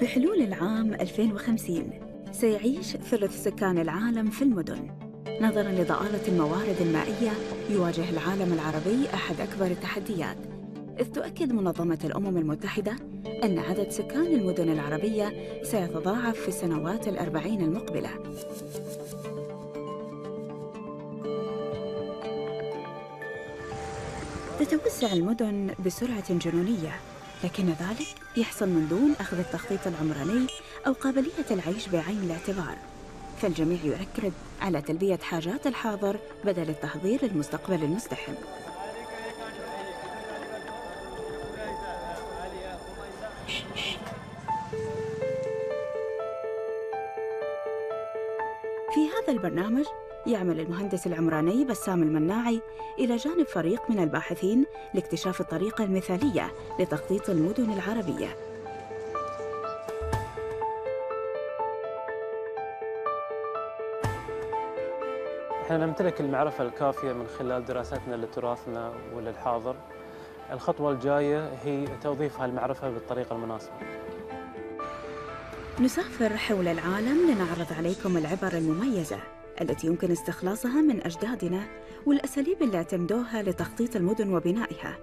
بحلول العام 2050 سيعيش ثلث سكان العالم في المدن. نظراً لضآلة الموارد المائية، يواجه العالم العربي أحد أكبر التحديات، إذ تؤكد منظمة الأمم المتحدة أن عدد سكان المدن العربية سيتضاعف في السنوات 40 المقبلة. تتوسع المدن بسرعة جنونية، لكن ذلك يحصل من دون أخذ التخطيط العمراني أو قابلية العيش بعين الاعتبار، فالجميع يركز على تلبية حاجات الحاضر بدل التحضير للمستقبل المزدحم. في هذا البرنامج يعمل المهندس العمراني بسام المناعي إلى جانب فريق من الباحثين لاكتشاف الطريقة المثالية لتخطيط المدن العربية. احنا نمتلك المعرفة الكافية من خلال دراستنا لتراثنا وللحاضر. الخطوة الجاية هي توظيف هالمعرفة بالطريقة المناسبة. نسافر حول العالم لنعرض عليكم العبر المميزة التي يمكن استخلاصها من أجدادنا والأساليب اللي اعتمدوها لتخطيط المدن وبنائها،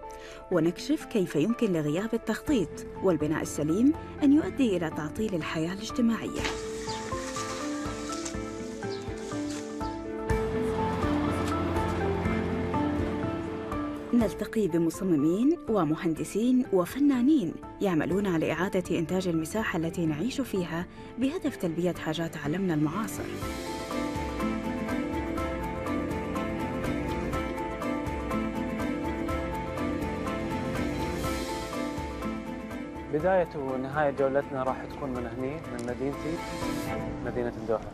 ونكشف كيف يمكن لغياب التخطيط والبناء السليم أن يؤدي إلى تعطيل الحياة الاجتماعية. نلتقي بمصممين ومهندسين وفنانين يعملون على إعادة إنتاج المساحة التي نعيش فيها بهدف تلبية حاجات عالمنا المعاصر. بداية ونهاية جولتنا راح تكون من هني، من مدينتي، مدينة الدوحة.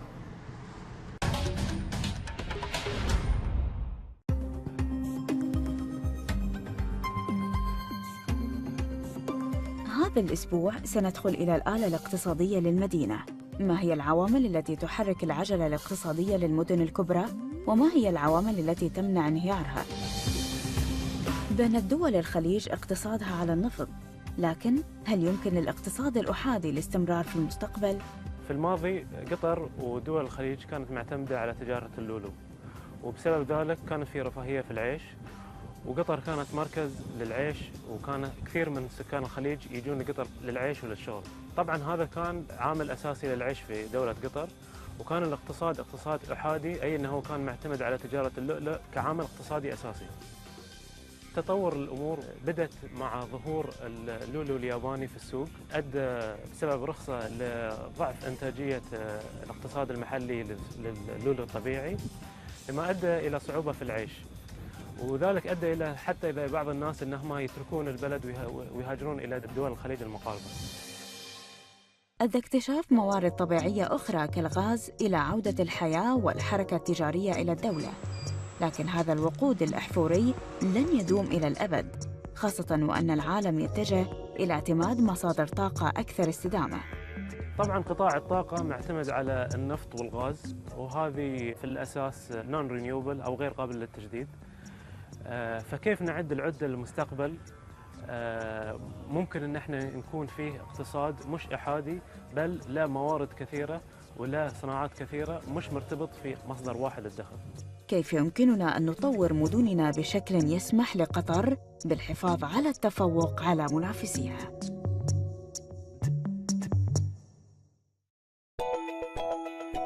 هذا الأسبوع سندخل إلى الآلة الاقتصادية للمدينة. ما هي العوامل التي تحرك العجلة الاقتصادية للمدن الكبرى؟ وما هي العوامل التي تمنع انهيارها؟ بنت دول الخليج اقتصادها على النفط، لكن هل يمكن للاقتصاد الأحادي الاستمرار في المستقبل؟ في الماضي قطر ودول الخليج كانت معتمدة على تجارة اللولو، وبسبب ذلك كان في رفاهية في العيش، وقطر كانت مركز للعيش، وكان كثير من سكان الخليج يجون لقطر للعيش وللشغل. طبعا هذا كان عامل أساسي للعيش في دولة قطر، وكان الاقتصاد اقتصاد أحادي، أي أنه كان معتمد على تجارة اللؤلؤ كعامل اقتصادي أساسي. تطور الأمور بدأت مع ظهور اللولو الياباني في السوق، أدى بسبب رخصة لضعف إنتاجية الاقتصاد المحلي للولو الطبيعي، لما أدى إلى صعوبة في العيش، وذلك أدى إلى حتى إلى بعض الناس أنهم يتركون البلد ويهاجرون إلى دول الخليج المقاربة. أدى اكتشاف موارد طبيعية أخرى كالغاز إلى عودة الحياة والحركة التجارية إلى الدولة، لكن هذا الوقود الأحفوري لن يدوم إلى الأبد، خاصة وأن العالم يتجه إلى اعتماد مصادر طاقة أكثر استدامة. طبعاً قطاع الطاقة معتمد على النفط والغاز، وهذه في الأساس نون رينيوبل أو غير قابل للتجديد. فكيف نعد العدة للمستقبل؟ ممكن أن احنا نكون فيه اقتصاد مش إحادي، بل لا موارد كثيرة ولا صناعات كثيرة، مش مرتبط في مصدر واحد للدخل. كيف يمكننا أن نطور مدننا بشكل يسمح لقطر بالحفاظ على التفوق على منافسيها؟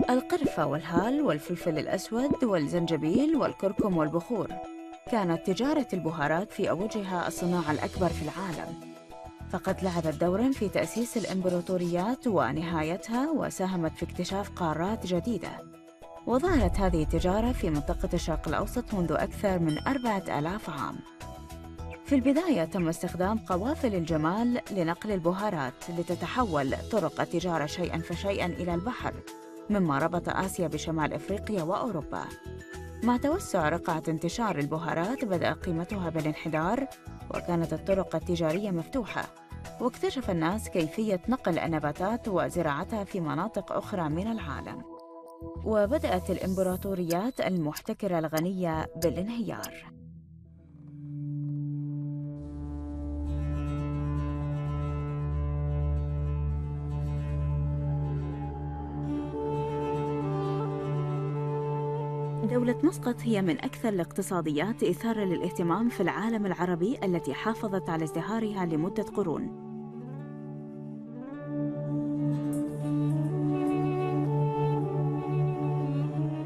القرفة والهال والفلفل الأسود والزنجبيل والكركم والبخور. كانت تجارة البهارات في أوجها الصناعة الأكبر في العالم، فقد لعبت دوراً في تأسيس الإمبراطوريات ونهايتها، وساهمت في اكتشاف قارات جديدة. وظهرت هذه التجارة في منطقة الشرق الأوسط منذ أكثر من 4000 عام. في البداية تم استخدام قوافل الجمال لنقل البهارات لتتحول طرق التجارة شيئاً فشيئاً إلى البحر، مما ربط آسيا بشمال أفريقيا وأوروبا. مع توسع رقعة انتشار البهارات بدأ قيمتها بالانحدار، وكانت الطرق التجارية مفتوحة، واكتشف الناس كيفية نقل النباتات وزراعتها في مناطق أخرى من العالم. وبدأت الإمبراطوريات المحتكرة الغنية بالانهيار. دولة مسقط هي من أكثر الاقتصاديات إثارة للاهتمام في العالم العربي التي حافظت على ازدهارها لمدة قرون.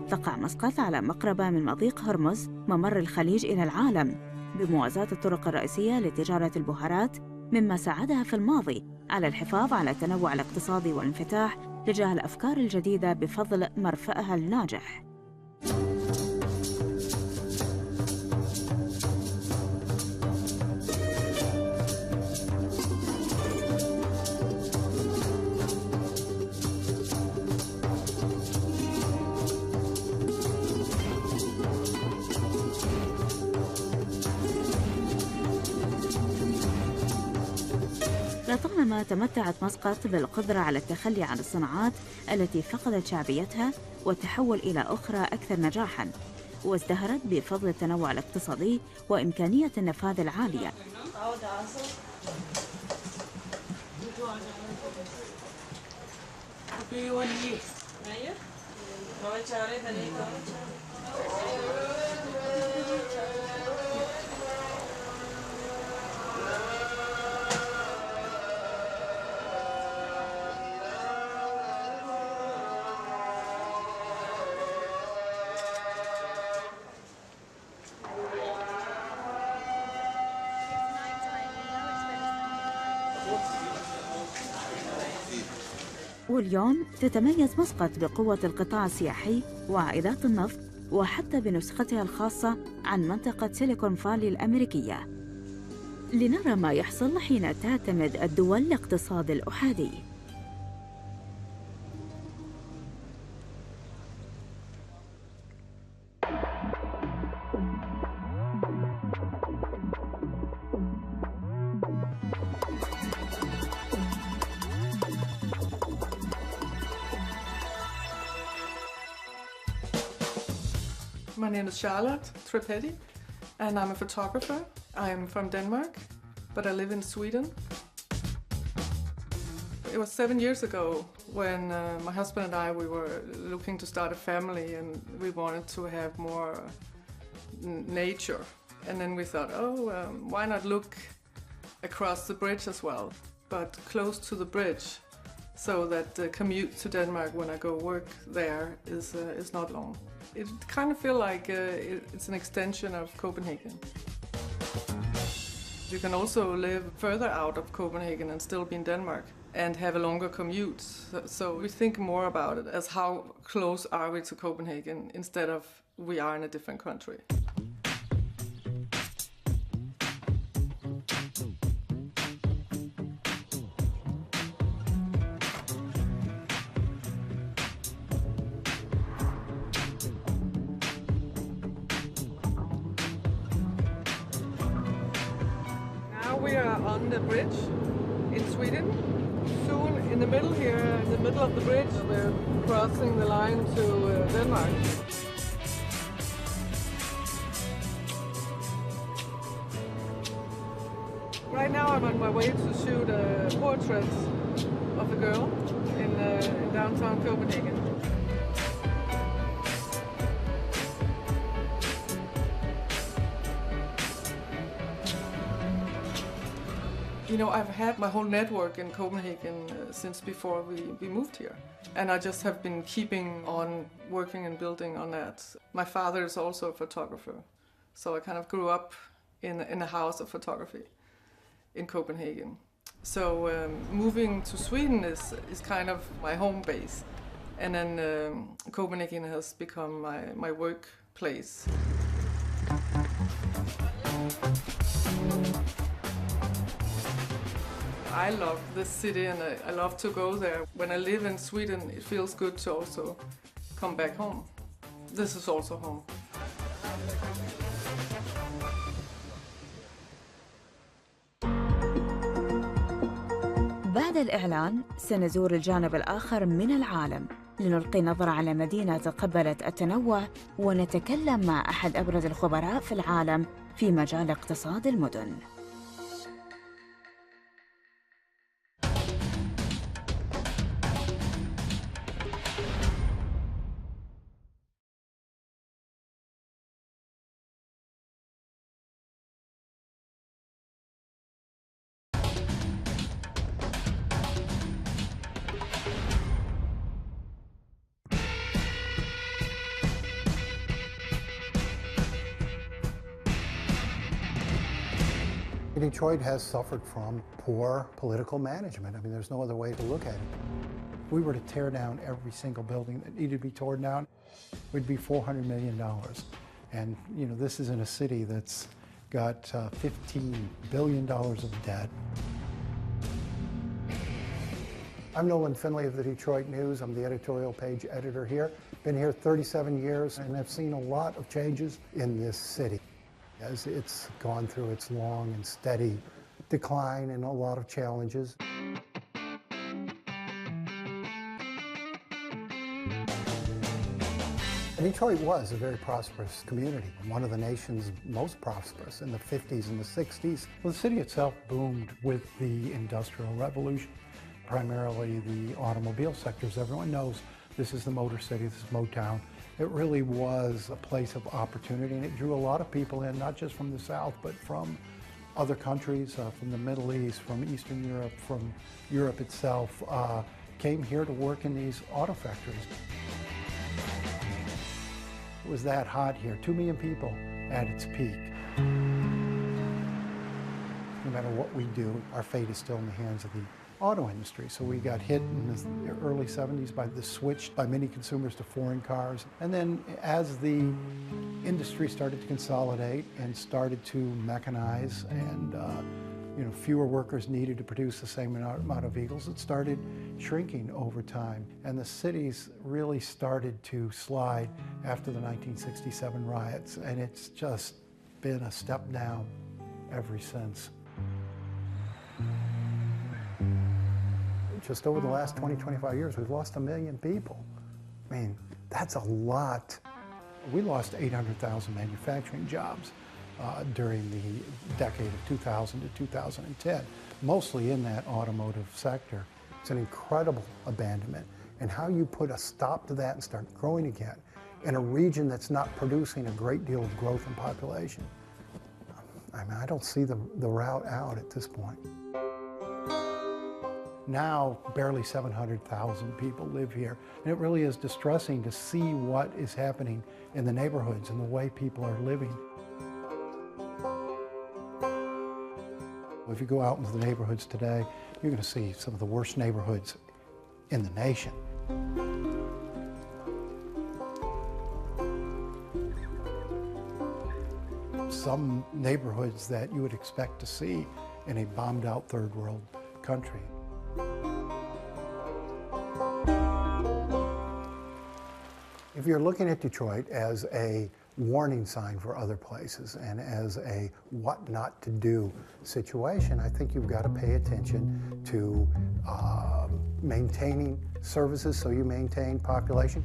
تقع مسقط على مقربة من مضيق هرمز ممر الخليج إلى العالم، بموازاة الطرق الرئيسية لتجارة البهارات، مما ساعدها في الماضي على الحفاظ على التنوع الاقتصادي والانفتاح تجاه الأفكار الجديدة بفضل مرفأها الناجح. لطالما تمتعت مسقط بالقدرة على التخلي عن الصناعات التي فقدت شعبيتها والتحول إلى أخرى أكثر نجاحاً، وازدهرت بفضل التنوع الاقتصادي وإمكانية النفاذ العالية. واليوم تتميز مسقط بقوة القطاع السياحي وعائدات النفط، وحتى بنسختها الخاصة عن منطقة سيليكون فالي الأمريكية. لنرى ما يحصل حين تعتمد الدول الاقتصاد الأحادي. My name is Charlotte Tripetti, and I'm a photographer. I'm from Denmark, but I live in Sweden. It was 7 years ago when my husband and I, we were looking to start a family, and we wanted to have more nature. And then we thought, why not look across the bridge as well, but close to the bridge, so that the commute to Denmark when I go work there is not long. It kind of feels like it's an extension of Copenhagen. You can also live further out of Copenhagen and still be in Denmark and have a longer commute. So we think more about it as how close are we to Copenhagen instead of we are in a different country. We are on the bridge in Sweden. Soon in the middle here, in the middle of the bridge, we're crossing the line to Denmark. Right now I'm on my way to shoot a portrait of a girl in downtown Copenhagen. You know, I've had my whole network in Copenhagen since before we moved here. And I just have been keeping on working and building on that. My father is also a photographer. So I kind of grew up in a house of photography in Copenhagen. So moving to Sweden is kind of my home base. And then Copenhagen has become my workplace. I love this city and I love to go there. When I live in Sweden, it feels good to also come back home. This is also home. بعد الإعلان سنزور الجانب الآخر من العالم لنلقي نظرة على مدينة تقبلت التنوع ونتكلم مع أحد أبرز الخبراء في العالم في مجال اقتصاد المدن. Detroit has suffered from poor political management. I mean, there's no other way to look at it. If we were to tear down every single building that needed to be torn down, it would be $400 million. And, you know, this is in a city that's got $15 billion of debt. I'm Nolan Finley of the Detroit News. I'm the editorial page editor here. Been here 37 years and I've seen a lot of changes in this city as it's gone through its long and steady decline and a lot of challenges. Detroit was a very prosperous community, one of the nation's most prosperous in the 50s and the 60s. Well, the city itself boomed with the Industrial Revolution, primarily the automobile sectors. Everyone knows this is the Motor City, this is Motown. It really was a place of opportunity, and it drew a lot of people in, not just from the South, but from other countries, from the Middle East, from Eastern Europe, from Europe itself, came here to work in these auto factories. It was that hot here, 2 million people at its peak. No matter what we do, our fate is still in the hands of the auto industry. So we got hit in the early 70s by the switch by many consumers to foreign cars. And then as the industry started to consolidate and started to mechanize and you know, fewer workers needed to produce the same amount of vehicles, it started shrinking over time. And the cities really started to slide after the 1967 riots. And it's just been a step down ever since. Just over the last 20, 25 years, we've lost 1 million people. I mean, that's a lot. We lost 800,000 manufacturing jobs during the decade of 2000 to 2010, mostly in that automotive sector. It's an incredible abandonment. And how you put a stop to that and start growing again in a region that's not producing a great deal of growth in population, I mean, I don't see the route out at this point. Now, barely 700,000 people live here, and it really is distressing to see what is happening in the neighborhoods and the way people are living. If you go out into the neighborhoods today, you're going to see some of the worst neighborhoods in the nation. Some neighborhoods that you would expect to see in a bombed-out third world country. If you're looking at Detroit as a warning sign for other places and as a what not to do situation, I think you've got to pay attention to maintaining services so you maintain population.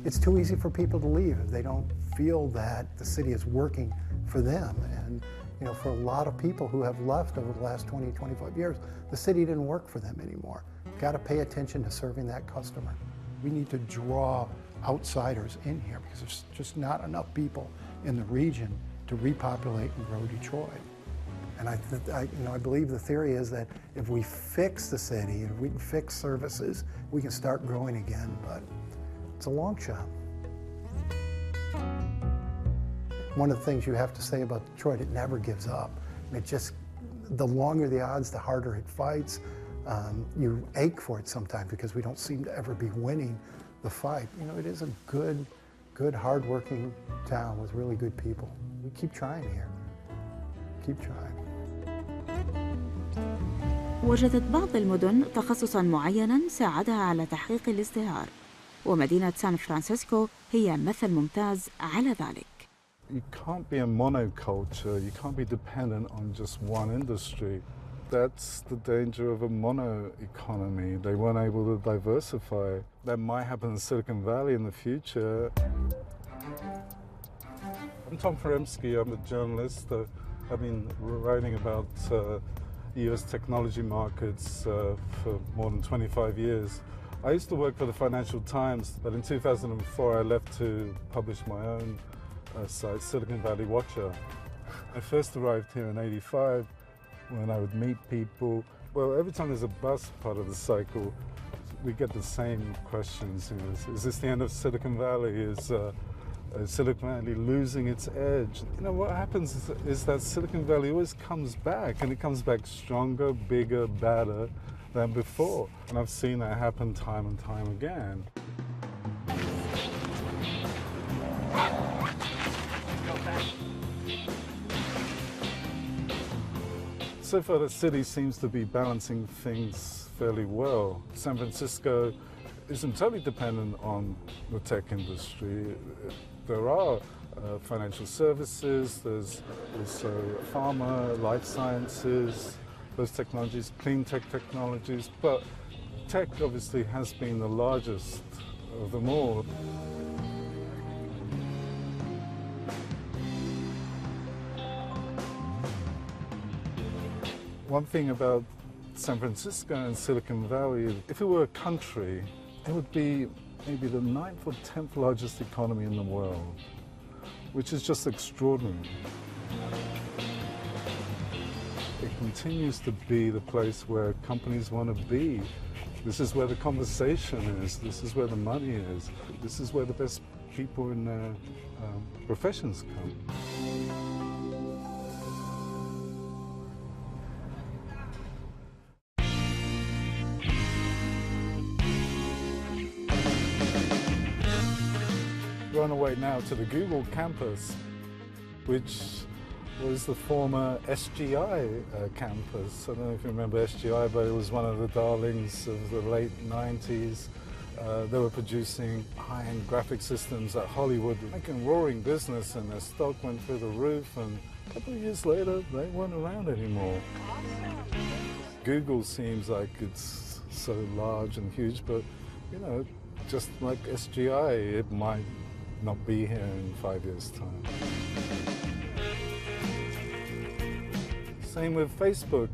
It's too easy for people to leave if they don't feel that the city is working for them. And you know, for a lot of people who have left over the last 20, 25 years, the city didn't work for them anymore. Got to pay attention to serving that customer. We need to draw outsiders in here because there's just not enough people in the region to repopulate and grow Detroit. And I believe the theory is that if we fix the city, if we can fix services, we can start growing again, but it's a long shot. One of the things you have to say about Detroit, it never gives up. It just, the longer the odds, the harder it fights. You ache for it sometimes because we don't seem to ever be winning the fight. You know, it is a good, hard-working town with really good people. We keep trying here. Keep trying. وجدت بعض المدن تخصصاً معيناً ساعدها على تحقيق الازدهار، ومدينة سان فرانسيسكو هي مثل ممتاز على ذلك. You can't be a monoculture. You can't be dependent on just one industry. That's the danger of a mono economy. They weren't able to diversify. That might happen in Silicon Valley in the future. I'm Tom Feremsky. I'm a journalist. I've been writing about US technology markets for more than 25 years. I used to work for the Financial Times, but in 2004 I left to publish my own site, Silicon Valley Watcher. I first arrived here in '85 when I would meet people. Well, every time there's a bust part of the cycle, we get the same questions. You know, is this the end of Silicon Valley? Silicon Valley losing its edge. You know, what happens is that Silicon Valley always comes back, and it comes back stronger, bigger, badder than before. And I've seen that happen time and time again. So far, the city seems to be balancing things fairly well. San Francisco isn't totally dependent on the tech industry. There are financial services, there's also pharma, life sciences, those technologies, clean tech technologies, but tech obviously has been the largest of them all. One thing about San Francisco and Silicon Valley, if it were a country, it would be maybe the 9th or 10th largest economy in the world, which is just extraordinary. It continues to be the place where companies want to be. This is where the conversation is. This is where the money is. This is where the best people in their professions come. We're on our way now to the Google campus, which was the former SGI campus. I don't know if you remember SGI, but it was one of the darlings of the late 90s. They were producing high-end graphic systems at Hollywood, making roaring business, and their stock went through the roof, and a couple of years later, they weren't around anymore. Google seems like it's so large and huge, but, you know, just like SGI, it might not be here in 5 years' time. Same with Facebook.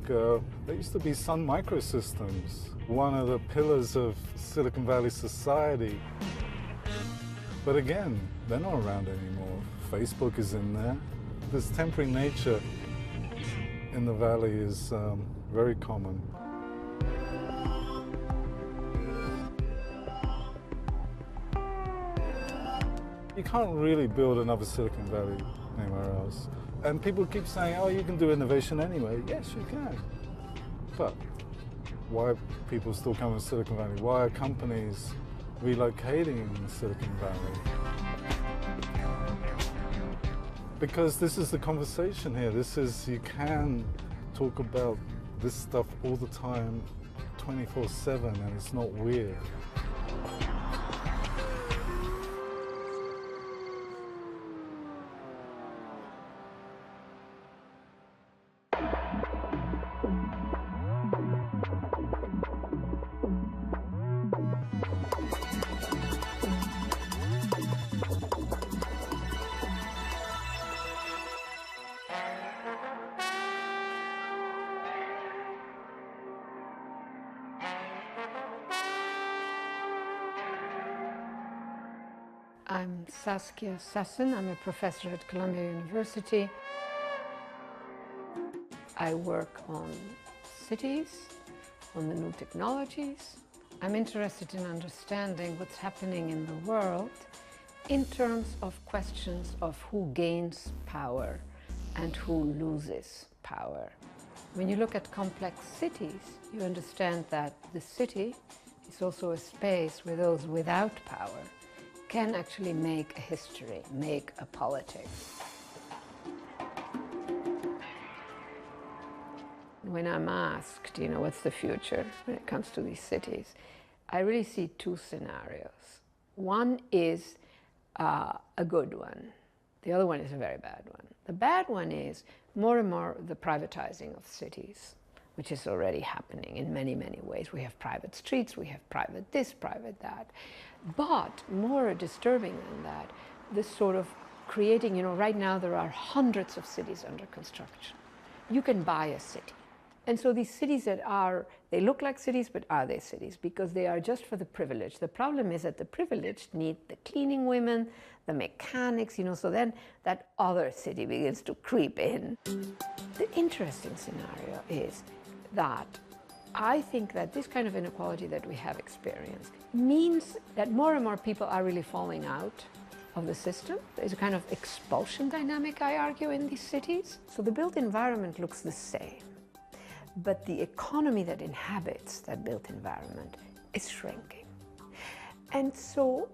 There used to be Sun Microsystems, one of the pillars of Silicon Valley society. But again, they're not around anymore. Facebook is in there. This temporary nature in the valley is very common. You can't really build another Silicon Valley anywhere else. And people keep saying, oh, you can do innovation anyway. Yes, you can. But why are people still coming to Silicon Valley? Why are companies relocating in Silicon Valley? Because this is the conversation here. This is, you can talk about this stuff all the time, 24/7, and it's not weird. I'm Saskia Sasson. I'm a professor at Columbia University. I work on cities, on the new technologies. I'm interested in understanding what's happening in the world in terms of questions of who gains power and who loses power. When you look at complex cities, you understand that the city is also a space where those without power can actually make a history, make a politics. When I'm asked, you know, what's the future when it comes to these cities, I really see two scenarios. One is a good one. The other one is a very bad one. The bad one is more and more the privatizing of cities, which is already happening in many, many ways. We have private streets, we have private this, private that. But more disturbing than that, this sort of creating, you know, right now there are hundreds of cities under construction. You can buy a city. And so these cities that are, they look like cities, but are they cities? Because they are just for the privileged. The problem is that the privileged need the cleaning women, the mechanics, you know, so then that other city begins to creep in. The interesting scenario is that I think that this kind of inequality that we have experienced means that more and more people are really falling out of the system. There's a kind of expulsion dynamic, I argue, in these cities. So the built environment looks the same, but the economy that inhabits that built environment is shrinking. And so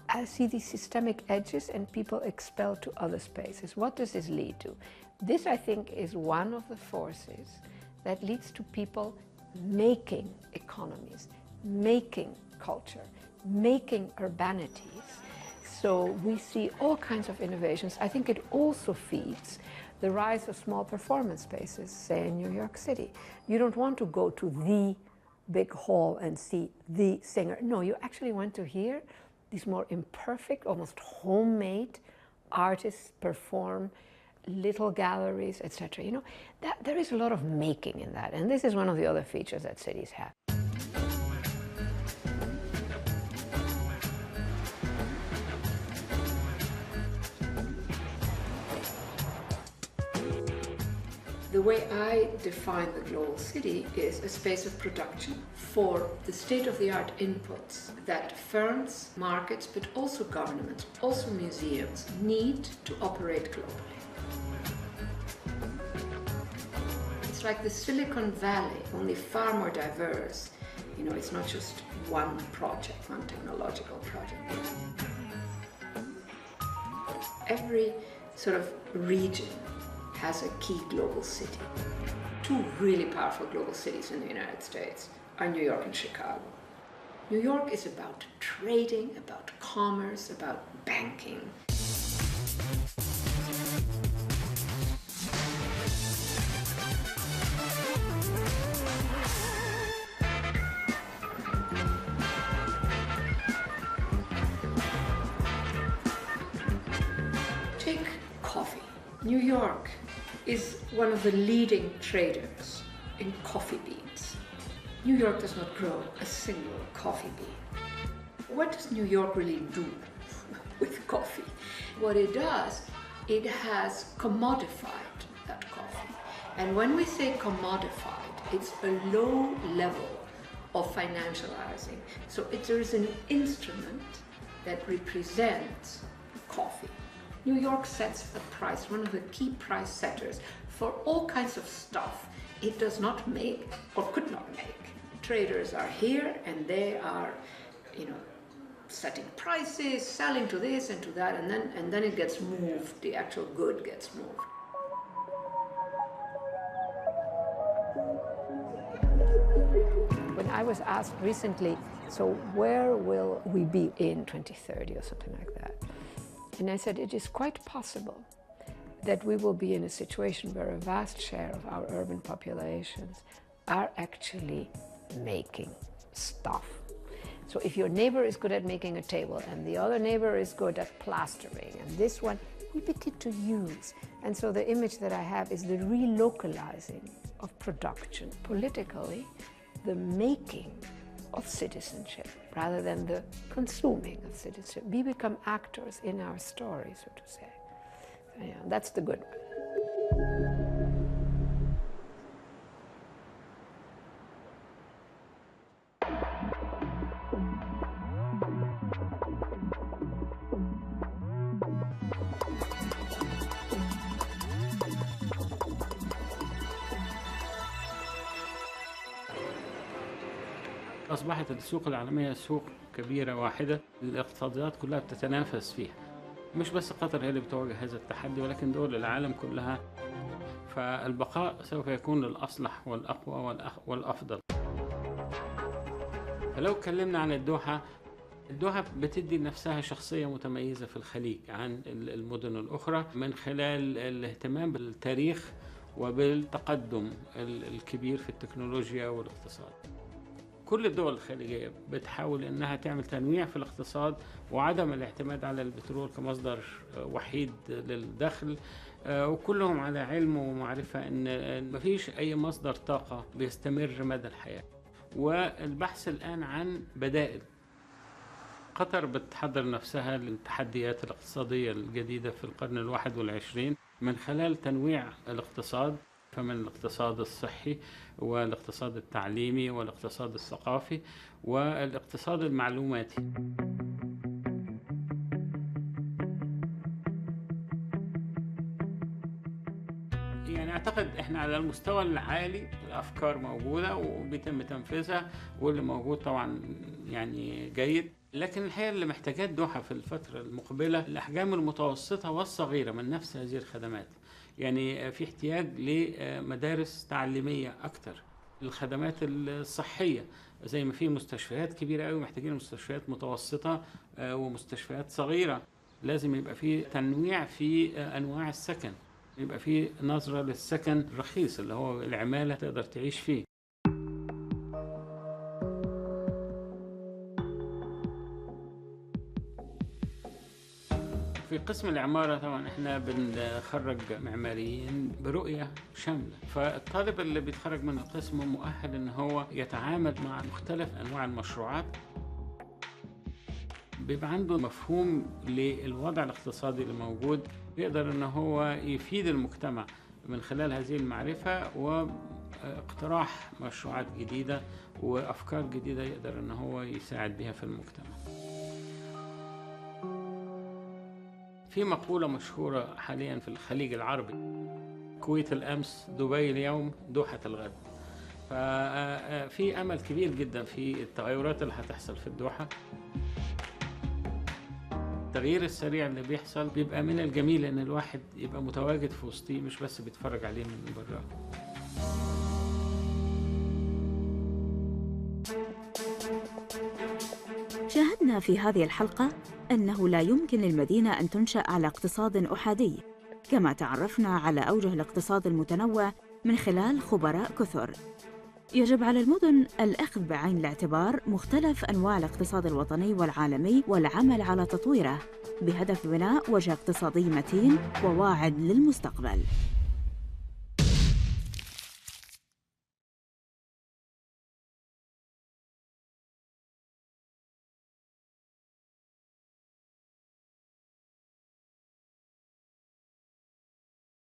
I see these systemic edges and people expelled to other spaces. What does this lead to? This, I think, is one of the forces that leads to people making economies, making culture, making urbanities. So we see all kinds of innovations. I think it also feeds the rise of small performance spaces, say in New York City. You don't want to go to the big hall and see the singer. No, you actually want to hear these more imperfect, almost homemade artists perform, little galleries, etc. You know, there is a lot of making in that, and this is one of the other features that cities have. The way I define the global city is a space of production for the state-of-the-art inputs that firms, markets, but also governments, also museums need to operate globally. It's like the Silicon Valley, only far more diverse. You know, it's not just one project, one technological project. Every sort of region has a key global city. Two really powerful global cities in the United States are New York and Chicago. New York is about trading, about commerce, about banking. Take coffee. New York is one of the leading traders in coffee beans. New York does not grow a single coffee bean. What does New York really do with coffee? What it does, it has commodified that coffee. And when we say commodified, it's a low level of financializing. So there is an instrument that represents coffee. New York sets a price, one of the key price setters for all kinds of stuff it does not make or could not make. Traders are here and they are, you know, setting prices, selling to this and to that, and then it gets moved, the actual good gets moved. When I was asked recently, so where will we be in 2030 or something like that? And I said, it is quite possible that we will be in a situation where a vast share of our urban populations are actually making stuff. So if your neighbor is good at making a table and the other neighbor is good at plastering and this one, we begin to use. And so the image that I have is the relocalizing of production. Politically, the making of citizenship rather than the consuming of citizenship. We become actors in our story, so to say. So, yeah, that's the good one. أصبحت السوق العالمية سوق كبيرة واحدة، الاقتصاديات كلها بتتنافس فيها. مش بس قطر هي اللي بتواجه هذا التحدي، ولكن دول العالم كلها. فالبقاء سوف يكون للأصلح والأقوى والأفضل. فلو اتكلمنا عن الدوحة بتدي نفسها شخصية متميزة في الخليج عن المدن الأخرى من خلال الاهتمام بالتاريخ وبالتقدم الكبير في التكنولوجيا والاقتصاد. كل الدول الخليجية بتحاول انها تعمل تنويع في الاقتصاد وعدم الاعتماد على البترول كمصدر وحيد للدخل، وكلهم على علم ومعرفة ان مفيش اي مصدر طاقة بيستمر مدى الحياة، والبحث الان عن بدائل. قطر بتحضر نفسها للتحديات الاقتصادية الجديدة في القرن ال21 من خلال تنويع الاقتصاد، فمن الاقتصاد الصحي والاقتصاد التعليمي والاقتصاد الثقافي والاقتصاد المعلوماتي. يعني أعتقد إحنا على المستوى العالي الأفكار موجودة وبيتم تنفيذها، واللي موجود طبعا يعني جيد. لكن الحقيقة اللي محتاجات دوحة في الفترة المقبلة الأحجام المتوسطة والصغيرة من نفس هذه الخدمات. يعني في احتياج لمدارس تعليمية أكتر، الخدمات الصحية زي ما في مستشفيات كبيرة قوي، محتاجين مستشفيات متوسطة ومستشفيات صغيرة. لازم يبقى في تنويع في أنواع السكن، يبقى في نظرة للسكن الرخيص اللي هو العمالة تقدر تعيش فيه. في قسم العمارة طبعا احنا بنخرج معماريين برؤية شاملة، فالطالب اللي بيتخرج من القسم مؤهل ان هو يتعامل مع مختلف انواع المشروعات، بيبقى عنده مفهوم للوضع الاقتصادي اللي موجود، يقدر ان هو يفيد المجتمع من خلال هذه المعرفة واقتراح مشروعات جديدة وافكار جديدة يقدر ان هو يساعد بها في المجتمع. في مقولة مشهورة حاليا في الخليج العربي: كويت الأمس، دبي اليوم، دوحة الغد. ففي أمل كبير جدا في التغيرات اللي هتحصل في الدوحة. التغيير السريع اللي بيحصل بيبقى من الجميل إن الواحد يبقى متواجد في وسطيه، مش بس بيتفرج عليه من برا. شاهدنا في هذه الحلقة أنه لا يمكن للمدينة أن تنشأ على اقتصاد أحادي، كما تعرفنا على أوجه الاقتصاد المتنوع من خلال خبراء كثر. يجب على المدن الأخذ بعين الاعتبار مختلف أنواع الاقتصاد الوطني والعالمي والعمل على تطويره بهدف بناء وجه اقتصادي متين وواعد للمستقبل.